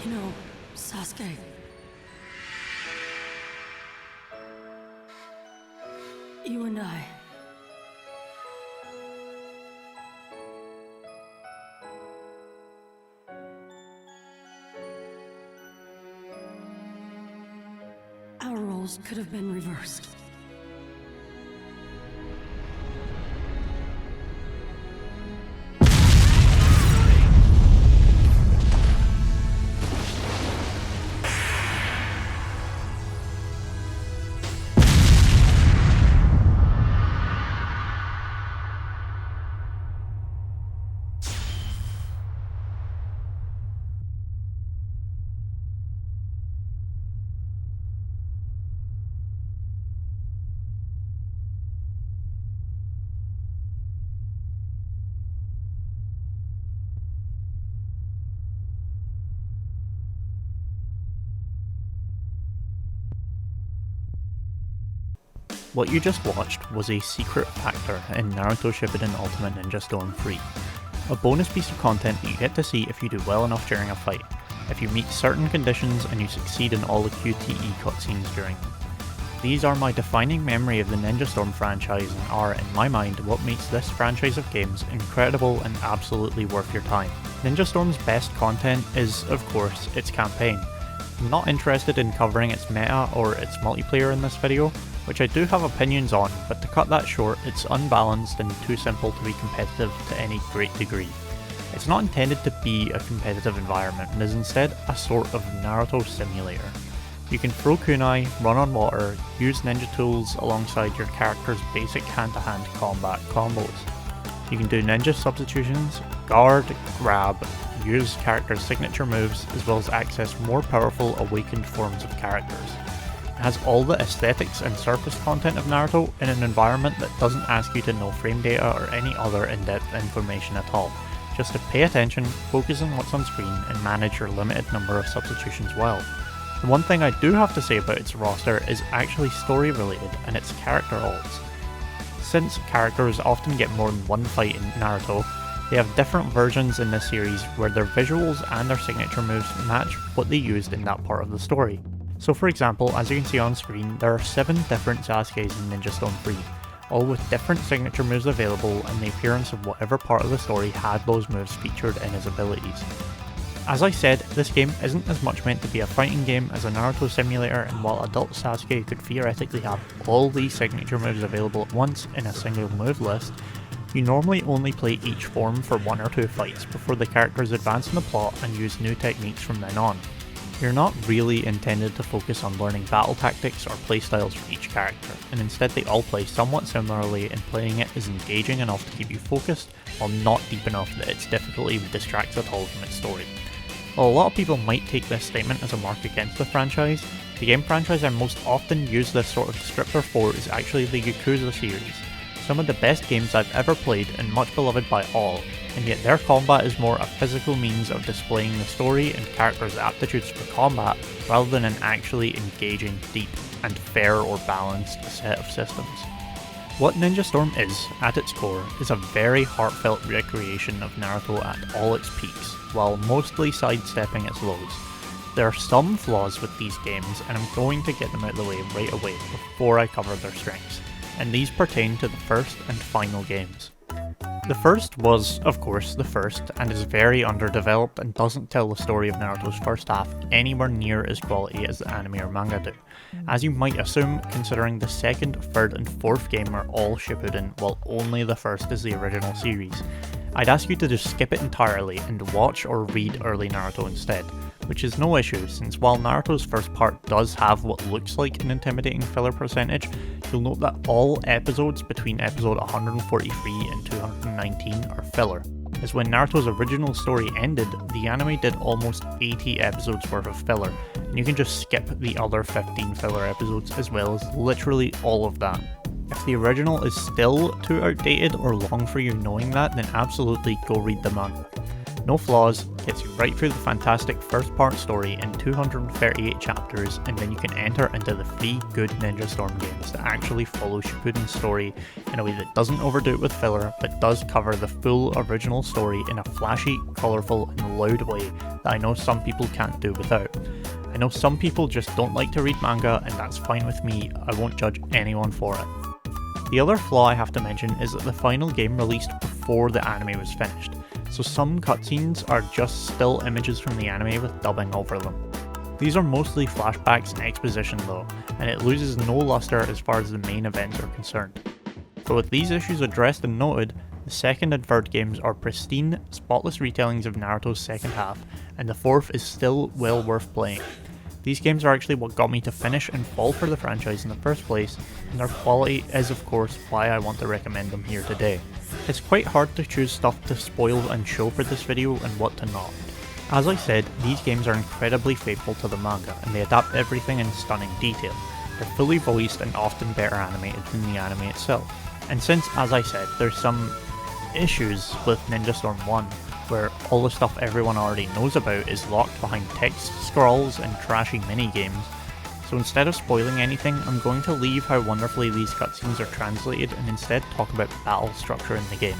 You know, Sasuke. You and I. Our roles could have been reversed. What you just watched was a secret factor in Naruto Shippuden Ultimate Ninja Storm 3. A bonus piece of content that you get to see if you do well enough during a fight, if you meet certain conditions and you succeed in all the QTE cutscenes during them. These are my defining memory of the Ninja Storm franchise and are, in my mind, what makes this franchise of games incredible and absolutely worth your time. Ninja Storm's best content is, of course, its campaign. I'm not interested in covering its meta or its multiplayer in this video, which I do have opinions on, but to cut that short, it's unbalanced and too simple to be competitive to any great degree. It's not intended to be a competitive environment and is instead a sort of Naruto simulator. You can throw kunai, run on water, use ninja tools alongside your character's basic hand-to-hand combat combos. You can do ninja substitutions, guard, grab, use characters' signature moves, as well as access more powerful awakened forms of characters. It has all the aesthetics and surface content of Naruto in an environment that doesn't ask you to know frame data or any other in-depth information at all, just to pay attention, focus on what's on screen, and manage your limited number of substitutions well. The one thing I do have to say about its roster is actually story related and its character alts. Since characters often get more than one fight in Naruto, they have different versions in this series where their visuals and their signature moves match what they used in that part of the story. So for example, as you can see on screen, there are 7 different Sasukes in Ninja Storm 3, all with different signature moves available and the appearance of whatever part of the story had those moves featured in his abilities. As I said, this game isn't as much meant to be a fighting game as a Naruto simulator, and while adult Sasuke could theoretically have all these signature moves available at once in a single move list, you normally only play each form for 1 or 2 fights before the characters advance in the plot and use new techniques from then on. You're not really intended to focus on learning battle tactics or playstyles for each character, and instead they all play somewhat similarly, and playing it is engaging enough to keep you focused, while not deep enough that its difficulty distracts at all from its story. While a lot of people might take this statement as a mark against the franchise, the game franchise I most often use this sort of descriptor for is actually the Yakuza series. Some of the best games I've ever played and much beloved by all, and yet their combat is more a physical means of displaying the story and characters' aptitudes for combat rather than an actually engaging, deep, and fair or balanced set of systems. What Ninja Storm is, at its core, is a very heartfelt recreation of Naruto at all its peaks, while mostly sidestepping its lows. There are some flaws with these games, and I'm going to get them out of the way right away before I cover their strengths, and these pertain to the first and final games. The first was, of course, the first, and is very underdeveloped and doesn't tell the story of Naruto's first half anywhere near as quality as the anime or manga do, as you might assume considering the second, third and fourth game are all Shippuden while only the first is the original series. I'd ask you to just skip it entirely and watch or read early Naruto instead, which is no issue since while Naruto's first part does have what looks like an intimidating filler percentage, you'll note that all episodes between episode 143 and 219 are filler, as when Naruto's original story ended, the anime did almost 80 episodes worth of filler, and you can just skip the other 15 filler episodes as well as literally all of that. If the original is still too outdated or long for you knowing that, then absolutely go read the manga. No flaws, gets you right through the fantastic first part story in 238 chapters, and then you can enter into the 3 good Ninja Storm games that actually follow Shippuden's story in a way that doesn't overdo it with filler, but does cover the full original story in a flashy, colourful and loud way that I know some people can't do without. I know some people just don't like to read manga, and that's fine with me, I won't judge anyone for it. The other flaw I have to mention is that the final game released before the anime was finished, so some cutscenes are just still images from the anime with dubbing over them. These are mostly flashbacks and exposition though, and it loses no luster as far as the main events are concerned. So with these issues addressed and noted, the second and third games are pristine, spotless retellings of Naruto's second half, and the fourth is still well worth playing. These games are actually what got me to finish and fall for the franchise in the first place, and their quality is of course why I want to recommend them here today. It's quite hard to choose stuff to spoil and show for this video and what to not. As I said, these games are incredibly faithful to the manga, and they adapt everything in stunning detail. They're fully voiced and often better animated than the anime itself. And since, as I said, there's some issues with Ninja Storm 1, where all the stuff everyone already knows about is locked behind text scrolls and trashy mini-games, so instead of spoiling anything, I'm going to leave how wonderfully these cutscenes are translated and instead talk about battle structure in the game.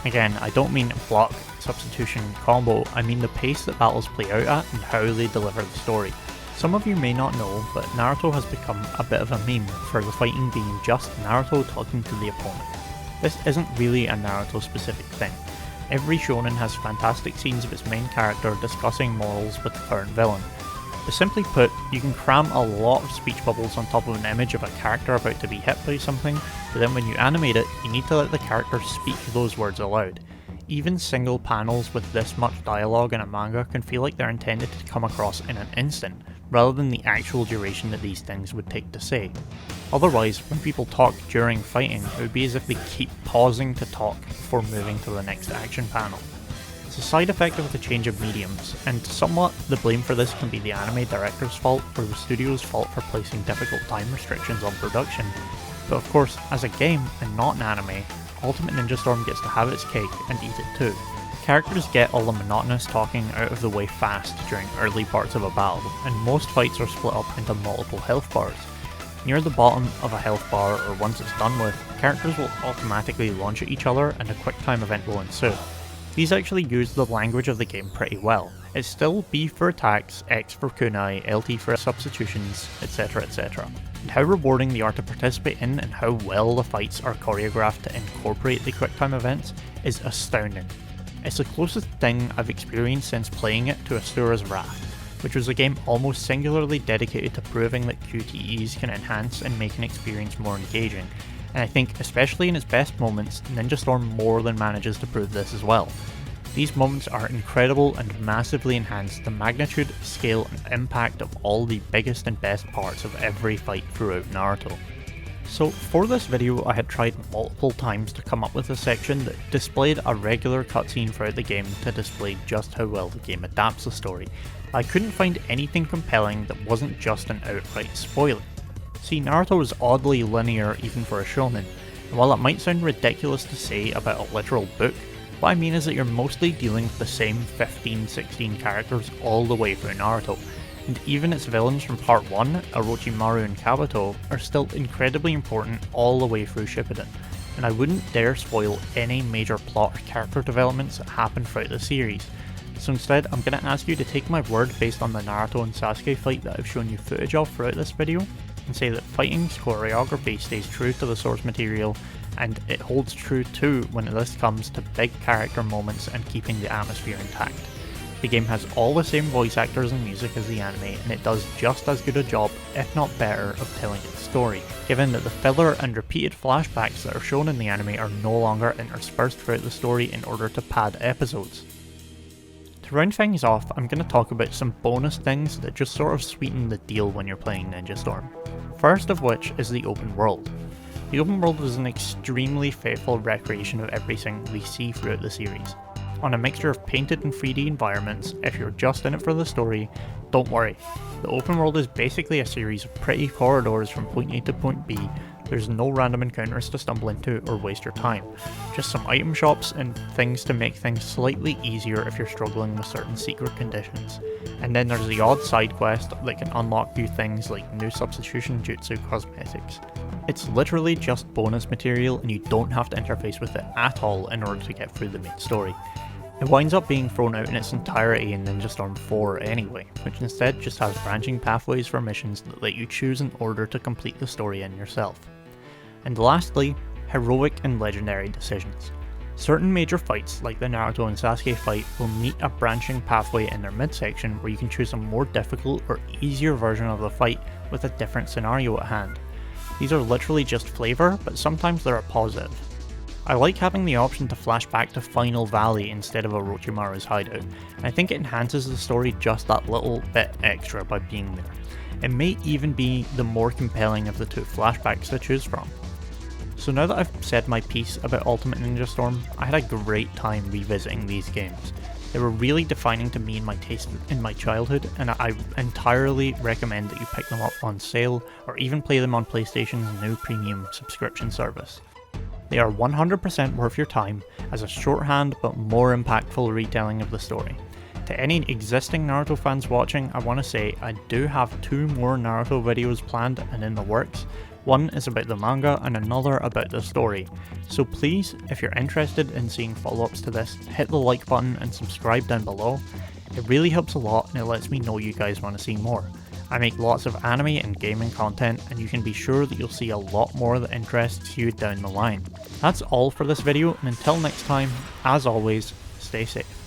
Again, I don't mean block, substitution, combo, I mean the pace that battles play out at and how they deliver the story. Some of you may not know, but Naruto has become a bit of a meme for the fighting being just Naruto talking to the opponent. This isn't really a Naruto specific thing. Every shonen has fantastic scenes of its main character discussing morals with the current villain. But simply put, you can cram a lot of speech bubbles on top of an image of a character about to be hit by something, but then when you animate it, you need to let the character speak those words aloud. Even single panels with this much dialogue in a manga can feel like they're intended to come across in an instant, rather than the actual duration that these things would take to say. Otherwise, when people talk during fighting, it would be as if they keep pausing to talk before moving to the next action panel. It's a side effect of the change of mediums, and somewhat the blame for this can be the anime director's fault or the studio's fault for placing difficult time restrictions on production. But of course, as a game and not an anime, Ultimate Ninja Storm gets to have its cake and eat it too. Characters get all the monotonous talking out of the way fast during early parts of a battle, and most fights are split up into multiple health bars. Near the bottom of a health bar, or once it's done with, characters will automatically launch at each other and a quick time event will ensue. These actually use the language of the game pretty well. It's still B for attacks, X for kunai, LT for substitutions, etc, etc. And how rewarding they are to participate in and how well the fights are choreographed to incorporate the quick time events is astounding. It's the closest thing I've experienced since playing it to Asura's Wrath, which was a game almost singularly dedicated to proving that QTEs can enhance and make an experience more engaging, and I think especially in its best moments, Ninja Storm more than manages to prove this as well. These moments are incredible and massively enhance the magnitude, scale and impact of all the biggest and best parts of every fight throughout Naruto. So for this video I had tried multiple times to come up with a section that displayed a regular cutscene throughout the game to display just how well the game adapts the story. I couldn't find anything compelling that wasn't just an outright spoiler. See, Naruto is oddly linear even for a shonen, and while it might sound ridiculous to say about a literal book, what I mean is that you're mostly dealing with the same 15-16 characters all the way through Naruto, and even its villains from part 1, Orochimaru and Kabuto, are still incredibly important all the way through Shippuden, and I wouldn't dare spoil any major plot or character developments that happen throughout the series. So instead, I'm going to ask you to take my word based on the Naruto and Sasuke fight that I've shown you footage of throughout this video, and say that fighting's choreography stays true to the source material, and it holds true too when this comes to big character moments and keeping the atmosphere intact. The game has all the same voice actors and music as the anime, and it does just as good a job, if not better, of telling its story, given that the filler and repeated flashbacks that are shown in the anime are no longer interspersed throughout the story in order to pad episodes. To round things off, I'm going to talk about some bonus things that just sort of sweeten the deal when you're playing Ninja Storm. First of which is the open world. The open world is an extremely faithful recreation of everything we see throughout the series. On a mixture of painted and 3D environments, if you're just in it for the story, don't worry. The open world is basically a series of pretty corridors from point A to point B, There's no random encounters to stumble into or waste your time, just some item shops and things to make things slightly easier if you're struggling with certain secret conditions. And then there's the odd side quest that can unlock new things like new substitution jutsu cosmetics. It's literally just bonus material and you don't have to interface with it at all in order to get through the main story. It winds up being thrown out in its entirety in Ninja Storm 4 anyway, which instead just has branching pathways for missions that let you choose in order to complete the story in yourself. And lastly, heroic and legendary decisions. Certain major fights, like the Naruto and Sasuke fight, will meet a branching pathway in their midsection where you can choose a more difficult or easier version of the fight with a different scenario at hand. These are literally just flavour, but sometimes they're a positive. I like having the option to flash back to Final Valley instead of Orochimaru's hideout, and I think it enhances the story just that little bit extra by being there. It may even be the more compelling of the two flashbacks to choose from. So now that I've said my piece about Ultimate Ninja Storm, I had a great time revisiting these games. They were really defining to me and my taste in my childhood, and I entirely recommend that you pick them up on sale or even play them on PlayStation's new premium subscription service. They are 100% worth your time as a shorthand but more impactful retelling of the story. To any existing Naruto fans watching, I want to say I do have 2 more Naruto videos planned and in the works. One is about the manga and another about the story. So please, if you're interested in seeing follow-ups to this, hit the like button and subscribe down below. It really helps a lot and it lets me know you guys want to see more. I make lots of anime and gaming content, and you can be sure that you'll see a lot more that interests you down the line. That's all for this video, and until next time, as always, stay safe.